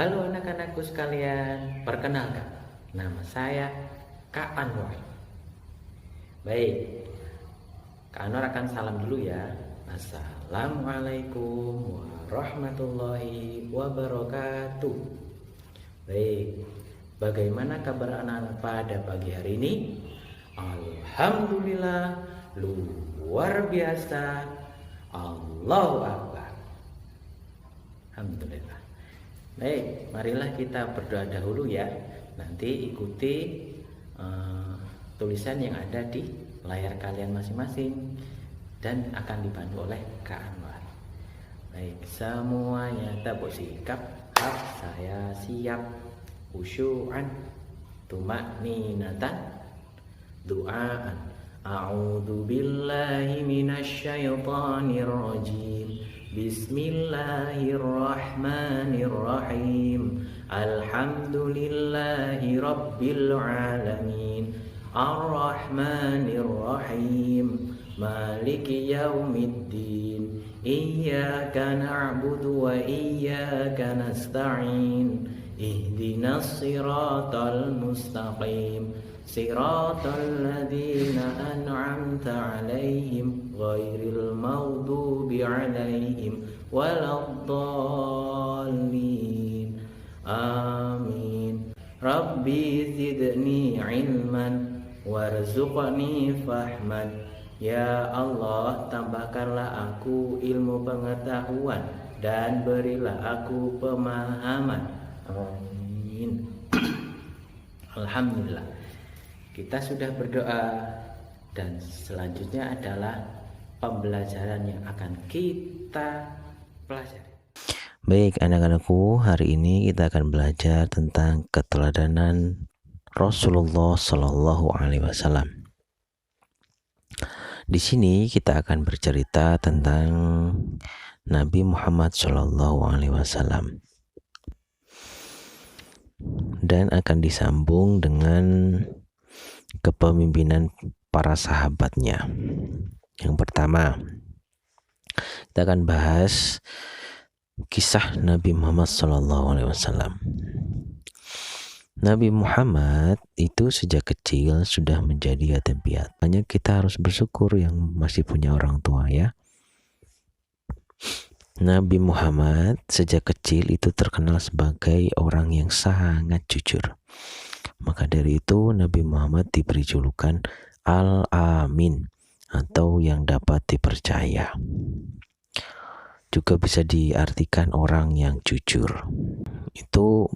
Halo anak-anakku sekalian, perkenalkan, nama saya Kak Anwar. Baik, Kak Anwar akan salam dulu ya. Assalamualaikum warahmatullahi wabarakatuh. Baik, bagaimana kabar anak-anak pada pagi hari ini? Alhamdulillah, luar biasa. Allahu Akbar. Alhamdulillah. Baik, marilah kita berdoa dahulu ya. Nanti ikuti tulisan yang ada di layar kalian masing-masing dan akan dibantu oleh Kak Anwar. Baik, semuanya tabuk sikap. Saya siap. Khusyu'an, tumakninatan, du'aan. A'udzu billahi minasyaitonir rajim. Bismillahirrahmanirrahim. Alhamdulillahi rabbil alamin. Ar-Rahmanir-Rahim. Maliki yaumiddin. Iyyaka na'budu wa iyyaka nasta'in. Ihdinas siratal mustaqim. Siratal ladzina an'amta 'alaihim ghairil maghdubi 'alaihim waladdallin. Amin. Rabbi zidni 'ilman warzuqni fahman. Ya Allah, tambahkanlah aku ilmu pengetahuan dan berilah aku pemahaman. Amin. Alhamdulillah, kita sudah berdoa dan selanjutnya adalah pembelajaran yang akan kita pelajari. Baik anak-anakku, hari ini kita akan belajar tentang keteladanan Rasulullah Shallallahu Alaihi Wasallam. Di sini kita akan bercerita tentang Nabi Muhammad Shallallahu Alaihi Wasallam dan akan disambung dengan kepemimpinan para sahabatnya. Yang pertama, kita akan bahas kisah Nabi Muhammad SAW. Nabi Muhammad itu sejak kecil sudah menjadi yatim piatu. Makanya kita harus bersyukur yang masih punya orang tua ya. Nabi Muhammad sejak kecil itu terkenal sebagai orang yang sangat jujur. Maka dari itu Nabi Muhammad diberi julukan Al-Amin atau yang dapat dipercaya. Juga bisa diartikan orang yang jujur. Itu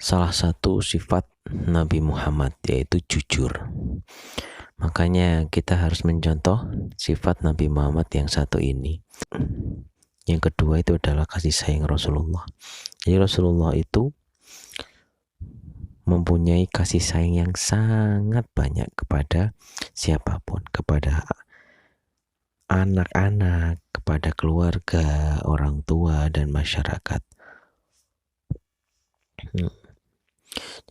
salah satu sifat Nabi Muhammad, yaitu jujur. Makanya kita harus mencontoh sifat Nabi Muhammad yang satu ini. Yang kedua itu adalah kasih sayang Rasulullah. Jadi Rasulullah itu mempunyai kasih sayang yang sangat banyak kepada siapapun, kepada anak-anak, kepada keluarga, orang tua, dan masyarakat.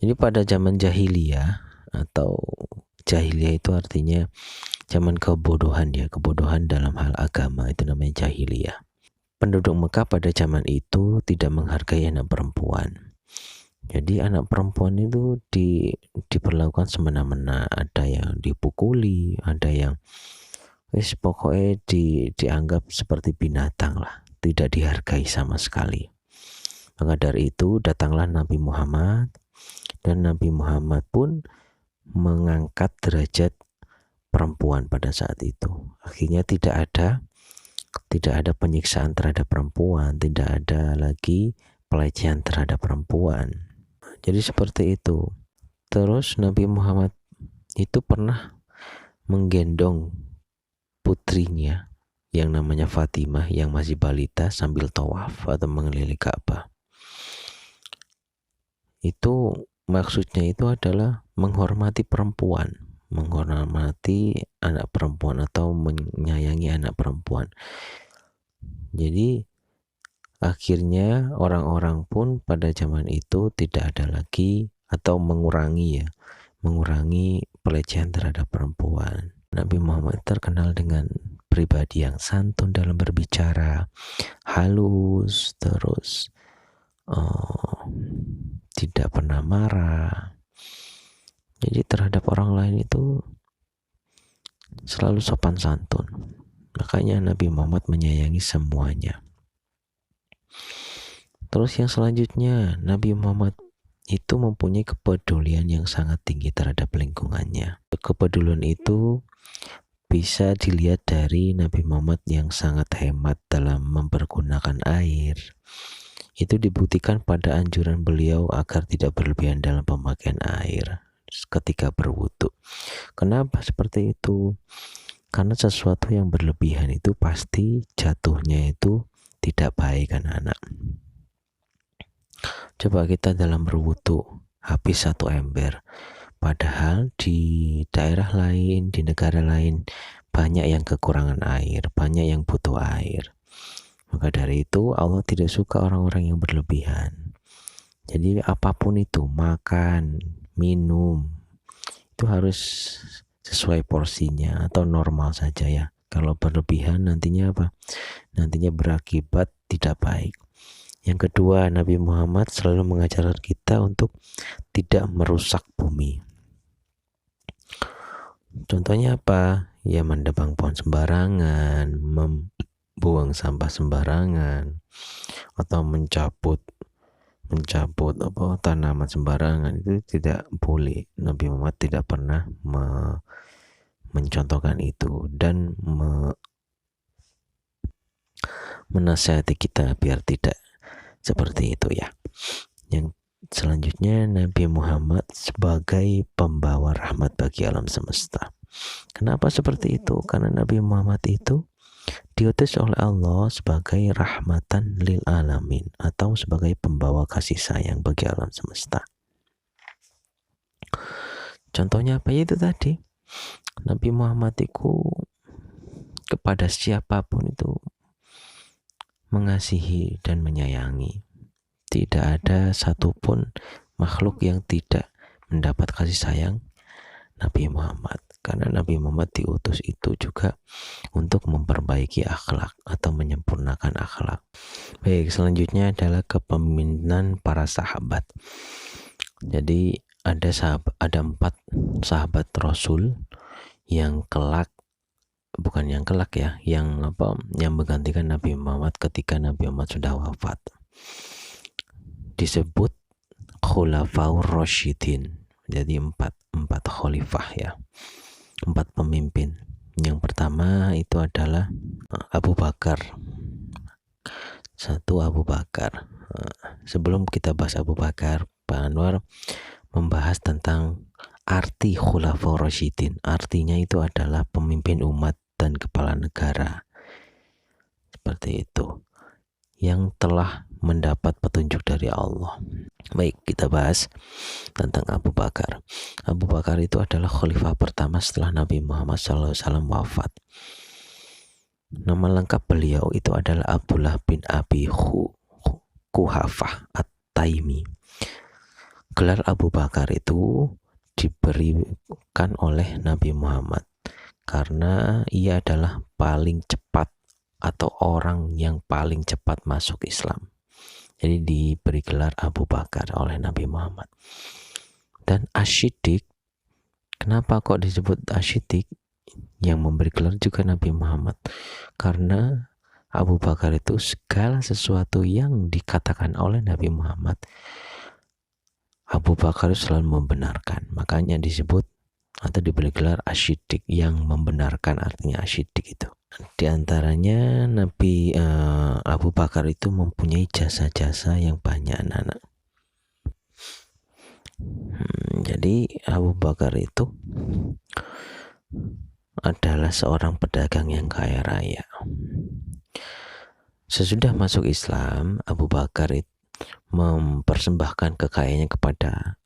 Jadi pada zaman jahiliyah, atau jahiliyah itu artinya zaman kebodohan ya, kebodohan dalam hal agama, itu namanya jahiliyah. Penduduk Mekah pada zaman itu tidak menghargai anak perempuan. Jadi anak perempuan itu diperlakukan semena-mena. Ada yang dipukuli, ada yang pokoknya dianggap seperti binatang lah, tidak dihargai sama sekali. Maka dari itu datanglah Nabi Muhammad, dan Nabi Muhammad pun mengangkat derajat perempuan pada saat itu. Akhirnya tidak ada penyiksaan terhadap perempuan, tidak ada lagi pelecehan terhadap perempuan. Jadi seperti itu. Terus Nabi Muhammad itu pernah menggendong putrinya yang namanya Fatimah yang masih balita sambil tawaf atau mengelilingi Ka'bah. Itu maksudnya itu adalah menghormati perempuan, menghormati anak perempuan atau menyayangi anak perempuan. Jadi akhirnya orang-orang pun pada zaman itu tidak ada lagi atau mengurangi pelecehan terhadap perempuan. Nabi Muhammad terkenal dengan pribadi yang santun dalam berbicara, halus, terus tidak pernah marah. Jadi terhadap orang lain itu selalu sopan santun. Makanya Nabi Muhammad menyayangi semuanya. Terus yang selanjutnya, Nabi Muhammad itu mempunyai kepedulian yang sangat tinggi terhadap lingkungannya. Kepedulian itu bisa dilihat dari Nabi Muhammad yang sangat hemat dalam mempergunakan air. Itu dibuktikan pada anjuran beliau agar tidak berlebihan dalam pemakaian air ketika berwudu. Kenapa seperti itu? Karena sesuatu yang berlebihan itu pasti jatuhnya itu tidak baik, anak-anak. Coba kita dalam berwudu habis 1 ember, padahal di daerah lain, di negara lain banyak yang kekurangan air, banyak yang butuh air. Maka dari itu Allah tidak suka orang-orang yang berlebihan. Jadi apapun itu, makan, minum, itu harus sesuai porsinya atau normal saja ya. Kalau berlebihan nantinya apa? Nantinya berakibat tidak baik. Yang kedua, Nabi Muhammad selalu mengajarkan kita untuk tidak merusak bumi. Contohnya apa? Ya mendebang pohon sembarangan, membuang sampah sembarangan, atau mencabut tanaman sembarangan. Itu tidak boleh. Nabi Muhammad tidak pernah mencontohkan itu dan menasihati kita biar tidak seperti itu ya. Yang selanjutnya, Nabi Muhammad sebagai pembawa rahmat bagi alam semesta. Kenapa seperti itu? Karena Nabi Muhammad itu diutus oleh Allah sebagai rahmatan lil alamin atau sebagai pembawa kasih sayang bagi alam semesta. Contohnya apa? Itu tadi Nabi Muhammad itu kepada siapapun itu mengasihi dan menyayangi. Tidak ada satupun makhluk yang tidak mendapat kasih sayang Nabi Muhammad. Karena Nabi Muhammad diutus itu juga untuk memperbaiki akhlak atau menyempurnakan akhlak. Baik, selanjutnya adalah kepemimpinan para sahabat. Jadi ada 4 sahabat Rasul yang yang menggantikan Nabi Muhammad ketika Nabi Muhammad sudah wafat. Disebut Khulafaur Rasyidin. Jadi 4 khalifah ya. 4 pemimpin. Yang pertama itu adalah Abu Bakar. 1 Abu Bakar. Sebelum kita bahas Abu Bakar, Pak Anwar membahas tentang arti Khulafaur Rasyidin. Artinya itu adalah pemimpin umat dan kepala negara. Seperti itu. Yang telah mendapat petunjuk dari Allah. Baik, kita bahas tentang Abu Bakar. Abu Bakar itu adalah khalifah pertama setelah Nabi Muhammad SAW wafat. Nama lengkap beliau itu adalah Abdullah bin Abi Quhafah At-Taimi. Gelar Abu Bakar itu diberikan oleh Nabi Muhammad karena ia adalah paling cepat atau orang yang paling cepat masuk Islam. Jadi diberi gelar Abu Bakar oleh Nabi Muhammad. Dan Asy-Siddiq, kenapa kok disebut Asy-Siddiq? Yang memberi gelar juga Nabi Muhammad. Karena Abu Bakar itu segala sesuatu yang dikatakan oleh Nabi Muhammad, Abu Bakar selalu membenarkan. Makanya disebut atau diberi gelar Asy-Siddiq, yang membenarkan, artinya Asy-Siddiq itu. Di antaranya Nabi Abu Bakar itu mempunyai jasa-jasa yang banyak, anak-anak. Jadi Abu Bakar itu adalah seorang pedagang yang kaya raya. Sesudah masuk Islam, Abu Bakar itu mempersembahkan kekayaannya kepada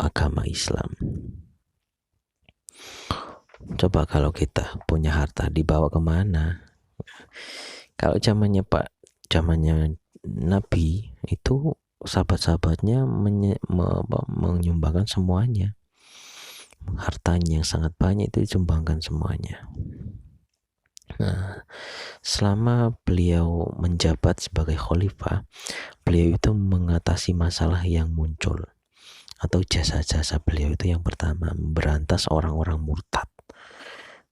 agama Islam. Coba kalau kita punya harta, dibawa kemana? Kalau zamannya Nabi itu sahabat-sahabatnya menyumbangkan semuanya. Hartanya yang sangat banyak itu disumbangkan semuanya. Nah, selama beliau menjabat sebagai khalifah, beliau itu mengatasi masalah yang muncul, atau jasa-jasa beliau itu yang pertama memberantas orang-orang murtad.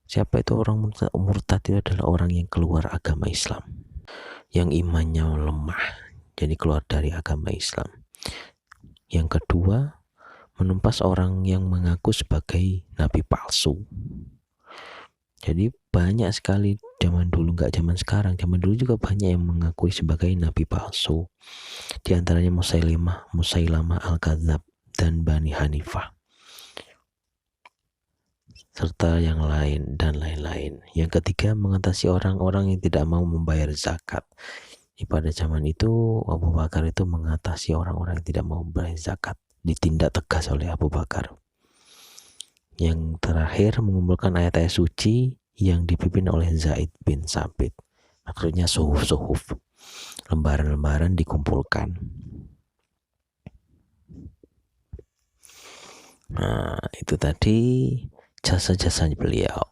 Siapa itu orang murtad? Murtad itu adalah orang yang keluar agama Islam, yang imannya lemah, jadi keluar dari agama Islam. Yang kedua, menumpas orang yang mengaku sebagai nabi palsu. Jadi banyak sekali zaman dulu, nggak zaman sekarang, zaman dulu juga banyak yang mengakui sebagai nabi palsu. Di antaranya Musailamah Al-Kadzab dan Bani Hanifah, serta yang lain dan lain-lain. Yang ketiga, mengatasi orang-orang yang tidak mau membayar zakat. Pada zaman itu Abu Bakar itu mengatasi orang-orang yang tidak mau membayar zakat, ditindak tegas oleh Abu Bakar. Yang terakhir, mengumpulkan ayat-ayat suci yang dipimpin oleh Zaid bin Sabit. Maksudnya suhuf-suhuf, lembaran-lembaran dikumpulkan. Nah, itu tadi jasa-jasa beliau.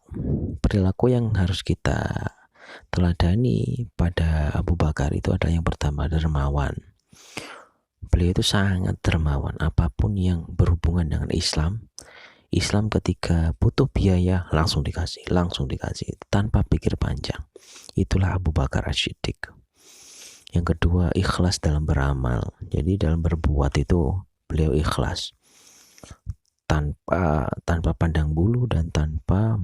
Perilaku yang harus kita teladani pada Abu Bakar itu adalah yang pertama, dermawan. Beliau itu sangat dermawan. Apapun yang berhubungan dengan Islam ketika butuh biaya langsung dikasih tanpa pikir panjang. Itulah Abu Bakar As-Siddiq. Yang kedua, ikhlas dalam beramal. Jadi dalam berbuat itu beliau ikhlas, tanpa pandang bulu dan tanpa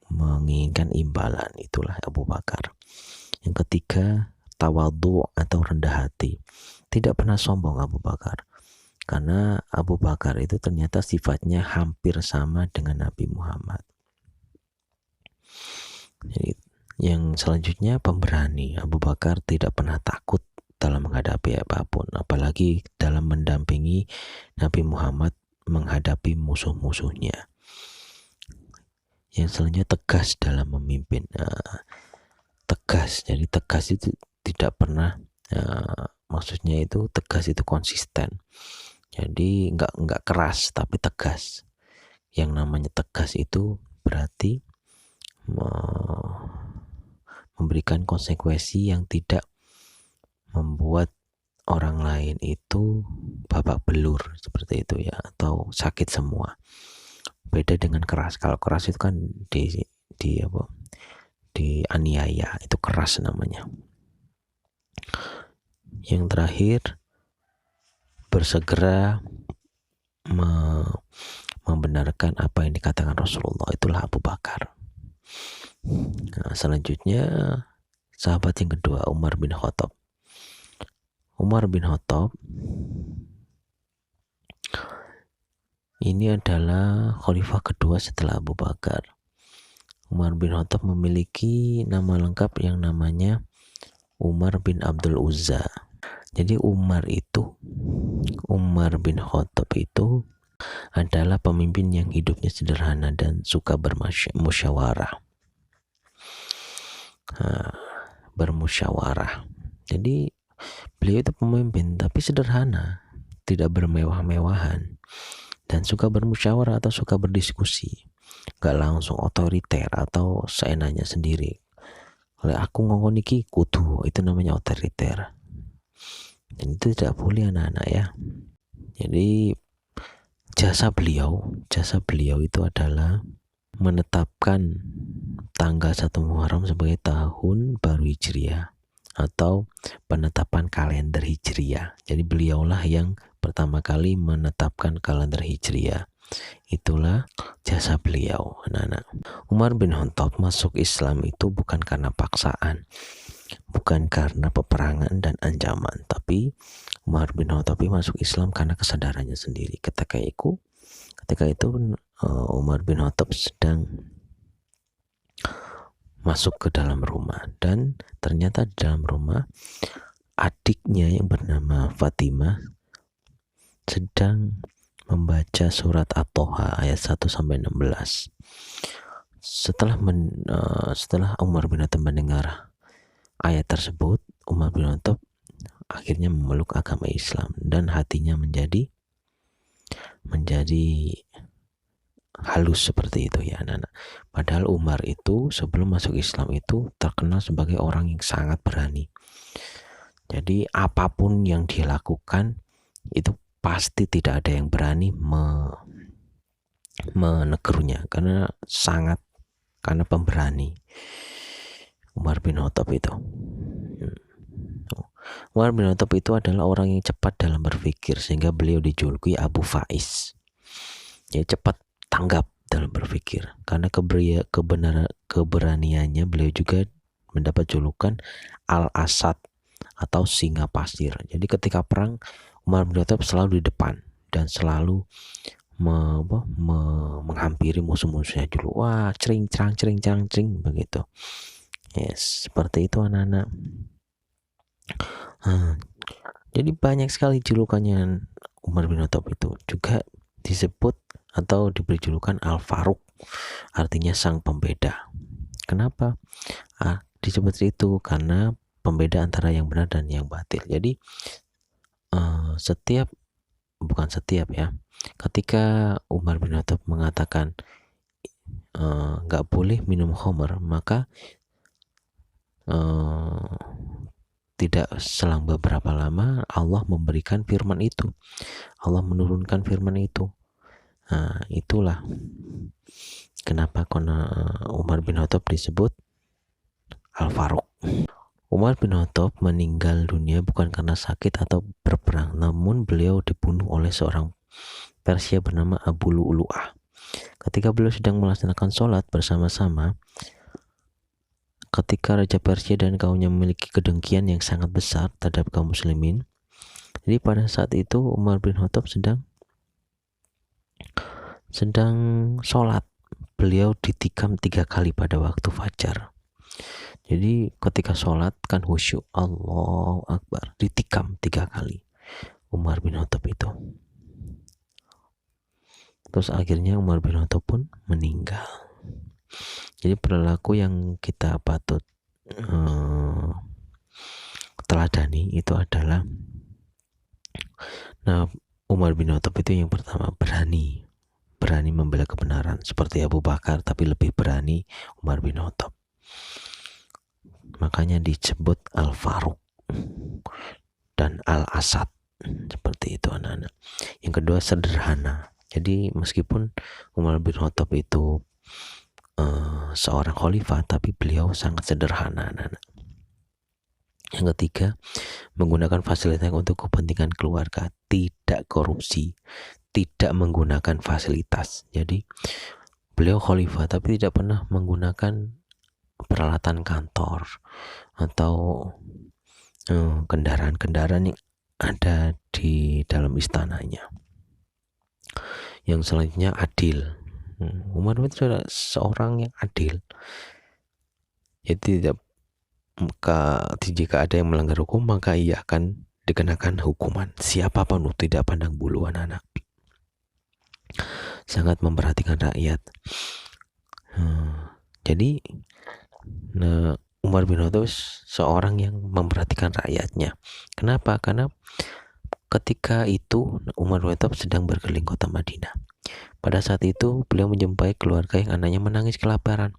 menginginkan imbalan. Itulah Abu Bakar. Yang ketiga, tawadhu atau rendah hati. Tidak pernah sombong Abu Bakar, karena Abu Bakar itu ternyata sifatnya hampir sama dengan Nabi Muhammad. Jadi, yang selanjutnya, pemberani. Abu Bakar tidak pernah takut dalam menghadapi apapun, apalagi dalam mendampingi Nabi Muhammad menghadapi musuh-musuhnya. Yang selanjutnya, tegas dalam memimpin. Tegas, jadi tegas itu tidak pernah, maksudnya itu tegas itu konsisten. Jadi nggak keras tapi tegas. Yang namanya tegas itu berarti memberikan konsekuensi yang tidak membuat orang lain itu babak belur, seperti itu ya, atau sakit semua. Beda dengan keras. Kalau keras itu kan dianiaya, itu keras namanya. Yang terakhir, bersegera membenarkan apa yang dikatakan Rasulullah. Itulah Abu Bakar. Nah, selanjutnya sahabat yang kedua, Umar bin Khattab. Umar bin Khattab ini adalah khalifah kedua setelah Abu Bakar. Umar bin Khattab memiliki nama lengkap yang namanya Umar bin Abdul Uzza. Jadi Umar bin Khattab itu adalah pemimpin yang hidupnya sederhana dan suka bermusyawarah. Jadi beliau itu pemimpin tapi sederhana, tidak bermewah-mewahan, dan suka bermusyawarah atau suka berdiskusi. Gak langsung otoriter atau seenaknya sendiri. Kalau aku ngomong niki kudu, itu namanya otoriter. Dan itu tidak boleh anak-anak ya. Jadi jasa beliau itu adalah menetapkan tanggal 1 Muharram sebagai tahun baru Hijriah atau penetapan kalender Hijriah. Jadi beliaulah yang pertama kali menetapkan kalender Hijriah. Itulah jasa beliau, anak-anak. Umar bin Khattab masuk Islam itu bukan karena paksaan, bukan karena peperangan dan ancaman, tapi Umar bin Khattab masuk Islam karena kesadarannya sendiri. Ketika itu Umar bin Khattab sedang masuk ke dalam rumah, dan ternyata di dalam rumah adiknya yang bernama Fatimah sedang membaca surat At-Toha ayat 1-16. Setelah Umar bin Khattab mendengar ayat tersebut, Umar bin Khattab akhirnya memeluk agama Islam dan hatinya menjadi halus seperti itu ya anak-anak. Padahal Umar itu sebelum masuk Islam itu terkenal sebagai orang yang sangat berani. Jadi apapun yang dia lakukan itu pasti tidak ada yang berani menegurnya karena pemberani Umar bin Khattab itu. Umar bin Khattab itu adalah orang yang cepat dalam berpikir sehingga beliau dijuluki Abu Faiz. Ya, cepat tanggap dalam berpikir. Karena keberaniannya beliau juga mendapat julukan Al-Asad atau singa pasir. Jadi ketika perang Umar bin Khattab selalu di depan dan selalu menghampiri musuh-musuhnya dulu. Wah, cering begitu. Yes, seperti itu anak-anak. Jadi banyak sekali julukannya Umar bin Khattab itu. Juga disebut atau diberi julukan Al-Faruq, artinya sang pembeda. Kenapa disebut itu? Karena pembeda antara yang benar dan yang batil. Jadi ketika Umar bin Khattab mengatakan nggak boleh minum khamr, maka tidak selang beberapa lama Allah memberikan firman itu. Allah menurunkan firman itu. Nah, itulah kenapa Umar bin Khattab disebut Al-Faruq. Umar bin Khattab meninggal dunia bukan karena sakit atau berperang, namun beliau dibunuh oleh seorang Persia bernama Abu Lu'lu'ah. Ketika beliau sedang melaksanakan sholat bersama-sama, ketika Raja Persia dan kaumnya memiliki kedengkian yang sangat besar terhadap kaum muslimin. Jadi pada saat itu Umar bin Khattab sedang sholat. Beliau ditikam 3 kali pada waktu fajar. Jadi ketika sholat kan khusyuk, Allahu Akbar, ditikam 3 kali Umar bin Khattab itu. Terus akhirnya Umar bin Khattab pun meninggal. Jadi perilaku yang kita patut teladani itu adalah, Umar bin Khattab itu yang pertama berani membela kebenaran seperti Abu Bakar, tapi lebih berani Umar bin Khattab. Makanya disebut Al-Faruq dan Al-Asad, seperti itu anak-anak. Yang kedua sederhana. Jadi meskipun Umar bin Khattab itu seorang khalifah, tapi beliau sangat sederhana anak-anak. Yang ketiga, menggunakan fasilitas untuk kepentingan keluarga, tidak korupsi, tidak menggunakan fasilitas. Jadi beliau khalifah tapi tidak pernah menggunakan peralatan kantor atau kendaraan-kendaraan yang ada di dalam istananya. Yang selanjutnya adil. Umar itu adalah seorang yang adil. Jadi jika ada yang melanggar hukum, maka ia akan dikenakan hukuman. Siapapun, tidak pandang bulu anak-anak. Sangat memperhatikan rakyat. Jadi Umar bin Khattab seorang yang memperhatikan rakyatnya. Kenapa? Karena ketika itu Umar bin Khattab sedang berkeliling kota Madinah. Pada saat itu beliau menjumpai keluarga yang anaknya menangis kelaparan.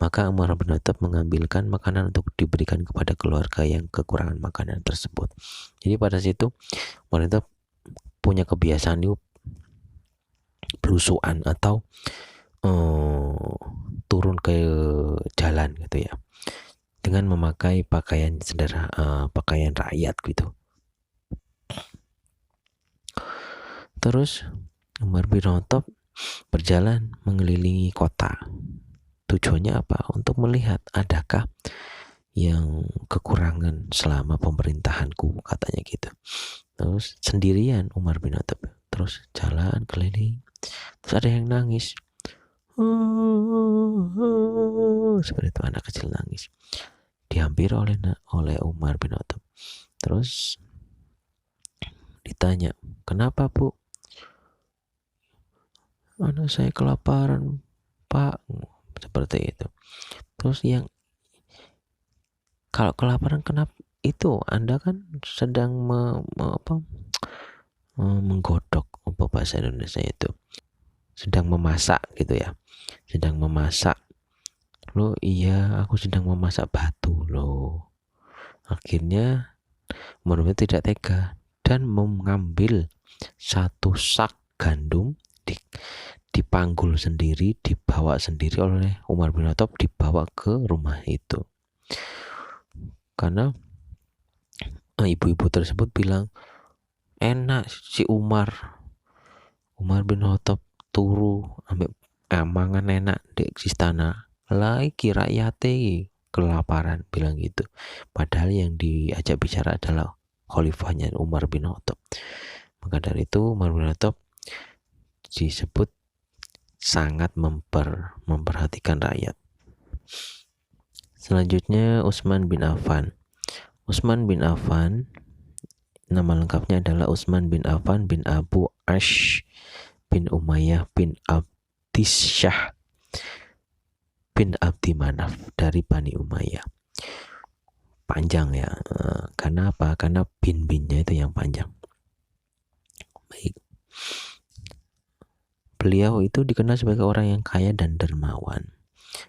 Maka Umar bin Khattab mengambilkan makanan untuk diberikan kepada keluarga yang kekurangan makanan tersebut. Jadi pada situ Umar bin Khattab punya kebiasaan itu belusuan atau turun ke jalan gitu ya, dengan memakai pakaian sederhana, pakaian rakyat gitu. Terus Umar bin Khattab berjalan mengelilingi kota. Tujuannya apa? Untuk melihat adakah yang kekurangan selama pemerintahanku, katanya gitu. Terus sendirian Umar bin Khattab terus jalan keliling. Terus ada yang nangis. Seperti itu, anak kecil nangis. Dihampiri oleh Umar bin Khattab. Terus ditanya, kenapa Bu? Anak saya kelaparan Pak, seperti itu. Terus kalau kelaparan kenapa? Itu Anda kan sedang menggodok, apa bahasa Indonesia itu, sedang memasak gitu ya, sedang memasak. Loh iya, aku sedang memasak batu loh. Akhirnya Umar bin tidak tega dan mengambil satu sak gandum, dipanggul sendiri, dibawa sendiri oleh Umar bin Khattab, dibawa ke rumah itu. Karena ibu-ibu tersebut bilang, enak si Umar bin Khattab turu ambek mangan enak di istana, lagi rakyate kelaparan, bilang gitu. Padahal yang diajak bicara adalah khalifahnya Umar bin Khattab. Maka dari itu Umar bin Khattab disebut sangat memperhatikan rakyat. Selanjutnya Utsman bin Affan. Utsman bin Affan, nama lengkapnya adalah Utsman bin Affan bin Abu Ash bin Umayyah bin Abdisyah bin Abdi Manaf dari Bani Umayyah. Panjang ya, karena apa? Karena bin-binnya itu yang panjang. Baik. Beliau itu dikenal sebagai orang yang kaya dan dermawan.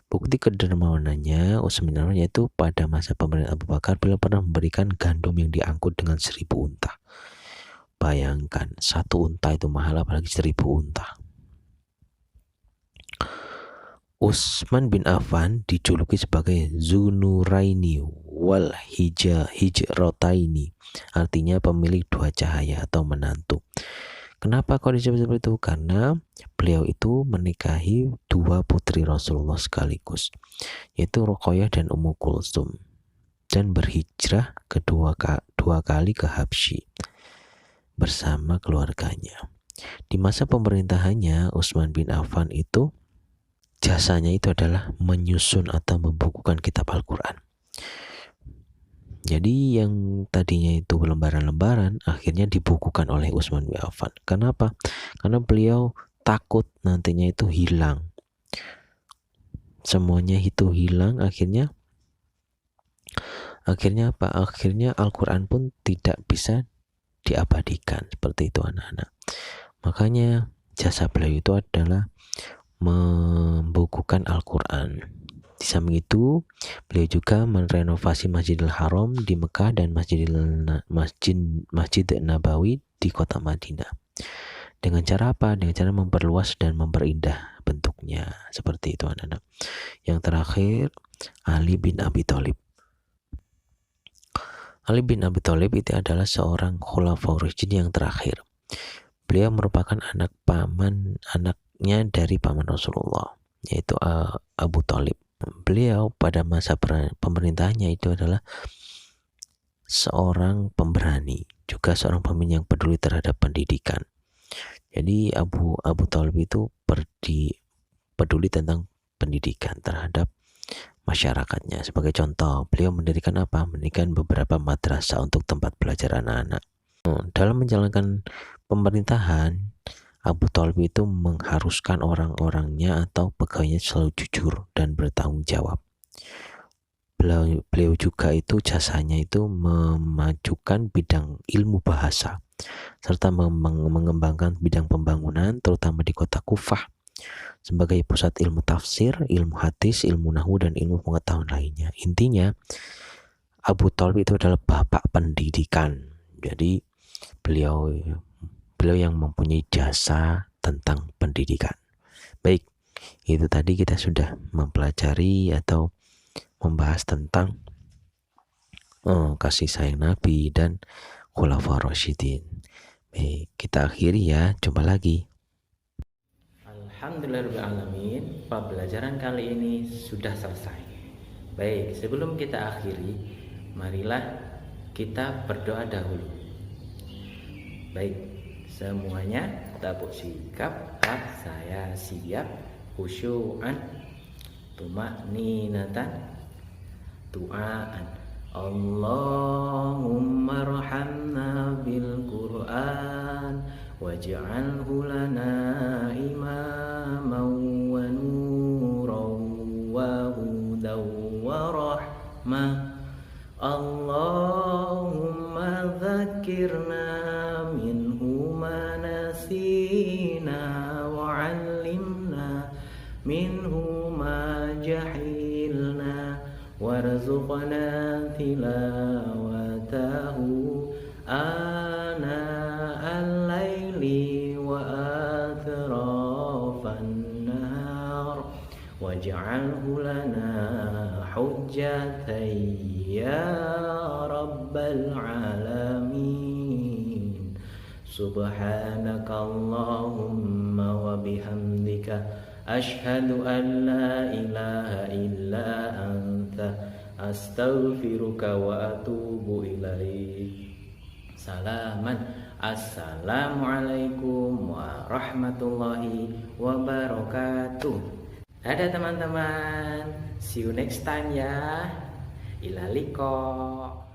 Bukti kedermawanannya Utsman bin Affan yaitu pada masa pemerintahan Abu Bakar, beliau pernah memberikan gandum yang diangkut dengan 1000 unta. Bayangkan, 1 unta itu mahal, apalagi 1000 unta. Utsman bin Affan dijuluki sebagai Zunuraini wal Hijrotaini, artinya pemilik 2 cahaya atau menantu. Kenapa kok disebut seperti itu? Karena beliau itu menikahi 2 putri Rasulullah sekaligus, yaitu Ruqayyah dan Ummu Kulsum, dan berhijrah dua kali ke Habsyi bersama keluarganya. Di masa pemerintahannya Utsman bin Affan itu jasanya itu adalah menyusun atau membukukan kitab Al-Quran. Jadi yang tadinya itu lembaran-lembaran akhirnya dibukukan oleh Utsman bin Affan. Kenapa? Karena beliau takut nantinya itu hilang. Semuanya itu hilang, akhirnya apa? Akhirnya Al-Quran pun tidak bisa diabadikan. Seperti itu anak-anak. Makanya jasa beliau itu adalah membukukan Al-Quran. Di samping itu, beliau juga merenovasi Masjidil Haram di Mekah dan Masjid Nabawi di kota Madinah. Dengan cara apa? Dengan cara memperluas dan memperindah bentuknya. Seperti itu anak-anak. Yang terakhir, Ali bin Abi Thalib. Ali bin Abi Thalib itu adalah seorang khulafaur rasyidin yang terakhir. Beliau merupakan anaknya dari paman Rasulullah, yaitu Abu Thalib. Beliau pada masa pemerintahannya itu adalah seorang pemberani, juga seorang pemimpin yang peduli terhadap pendidikan. Jadi Abu Thalib itu peduli tentang pendidikan terhadap masyarakatnya. Sebagai contoh, beliau mendirikan apa? Mendirikan beberapa madrasah untuk tempat belajar anak-anak. Dalam menjalankan pemerintahan, Abu Thalib itu mengharuskan orang-orangnya atau pegawainya selalu jujur dan bertanggung jawab. Beliau juga itu jasanya itu memajukan bidang ilmu bahasa serta mengembangkan bidang pembangunan, terutama di kota Kufah sebagai pusat ilmu tafsir, ilmu hadis, ilmu nahwu, dan ilmu pengetahuan lainnya. Intinya, Abu Thalib itu adalah bapak pendidikan. Jadi beliau yang mempunyai jasa tentang pendidikan. Baik, itu tadi kita sudah mempelajari atau membahas tentang kasih sayang Nabi dan khulafaur rasyidin. Baik, kita akhiri ya, coba lagi. Alhamdulillahirrahmanirrahim. Pembelajaran kali ini sudah selesai. Baik, sebelum kita akhiri, marilah kita berdoa dahulu. Baik, semuanya tabuk sikap, saya siap, khusyu'an, tuma'ninatan, tu'aan. Allahumma arhamna bil Qur'an waj'alhu lana imaman wa nuran wa hudan wa rahmah. Allahumma dzakirna minhu ma nasina wa 'allimna minhu ma jahilna warzuqna tilawatahu ana al-laili wa atrafan nahar waj'alhu lana hujjatan ya rabbal alamin. Subhanakallahumma wa bihamdika ashhadu an la ilaha illa anta astaghfiruka wa atubu ilaik. Salaman. Assalamualaikum warahmatullahi wabarakatuh. Dadah teman-teman. See you next time ya. Ila liqa.